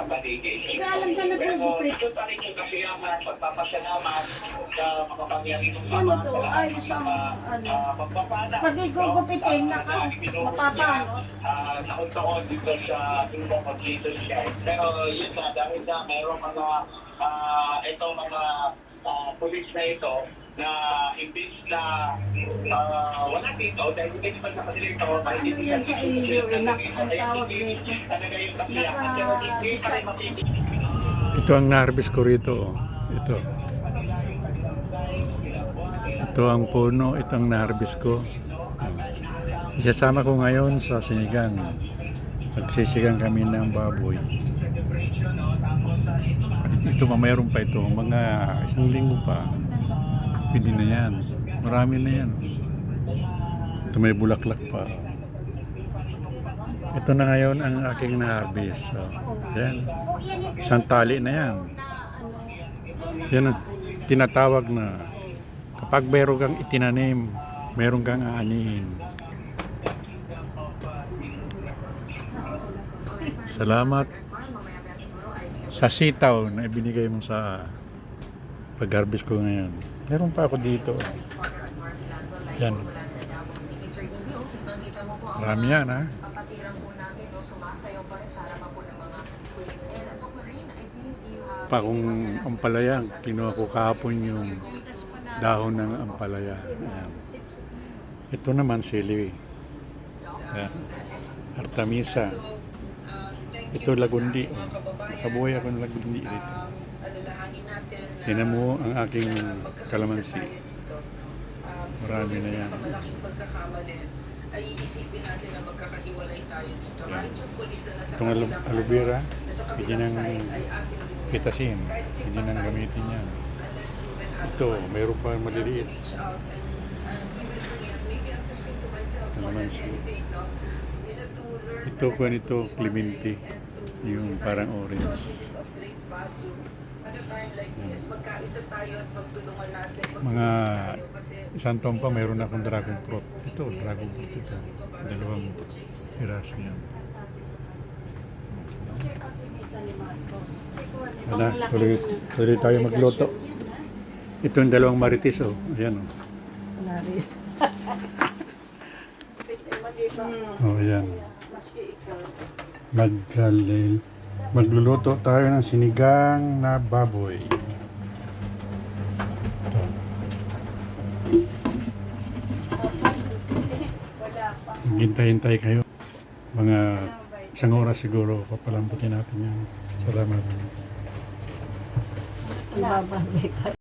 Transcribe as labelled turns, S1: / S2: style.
S1: sa paligid.
S2: Hindi alam siya
S1: Pero
S2: nagpupupit.
S1: ito pa rin yung kasiyahan, pagpapasalamat sa makapangyarihan ng
S2: Yan mo to, ayos ang ano.
S1: pagpapala.
S2: Pag igugupitin, naka, mapapano.
S1: Taon-taon dito sa Kingdom of Jesus Christ. Pero yun na, dahil na mayroong mga itong mga pulis na ito na imbis na wala dito, dahil hindi naman sa kanila ito,
S2: Ano yan sa iyo, anak, ang tawag dito.
S1: talaga yung kasiyahan. Pero hindi pa rin makikita.
S3: Ito ang na-harvest ko rito. Oh. Ito. Ito ang puno. Ito ang na-harvest ko. Isasama ko ngayon sa sinigang. Magsisigang kami ng baboy. Ito mayroon pa ito. Mga 1 linggo pa. Pwede na yan. Marami na yan. Ito may bulaklak pa. Ito na ngayon ang aking na-harvest. So, yan. Isang tali na yan. Yan ang tinatawag na kapag meron kang itinanim, meron kang aanihin. Salamat sa sitaw na ibinigay mo sa pag-harvest ko ngayon. Meron pa ako dito. Yan. Marami yan, ha? Pa kung ampalaya, kinuha ko kahapon yung dahon ng ampalaya. Ayan. Ito naman sili. Ayan. Artemisa. Ito lagundi. Nakabuhay ako ng lagundi dito. Tingnan mo ang aking kalamansi. Marami na yan. Ay iisipin natin na magkakahiwalay tayo dito. Kahit yung polis na nasa itong aloe vera, hindi nang pitasin, hindi nang gamitin yan. Ito, mayroon pa maliliit. Kalamansi. Ito po nito, clementi, yung parang orange. Mga 1 taon pa mayroon akong dragon fruit. Ito, dragon fruit ito. 2 piraso yan. Wala, tuloy tayo magluto. Ito yung 2 maritis, oh. Ayan, oh. Oh, ayan. Magluluto tayo ng sinigang na baboy. Ito. Hintay-hintay kayo. Mga 1 oras siguro papalambutin natin yan. Salamat.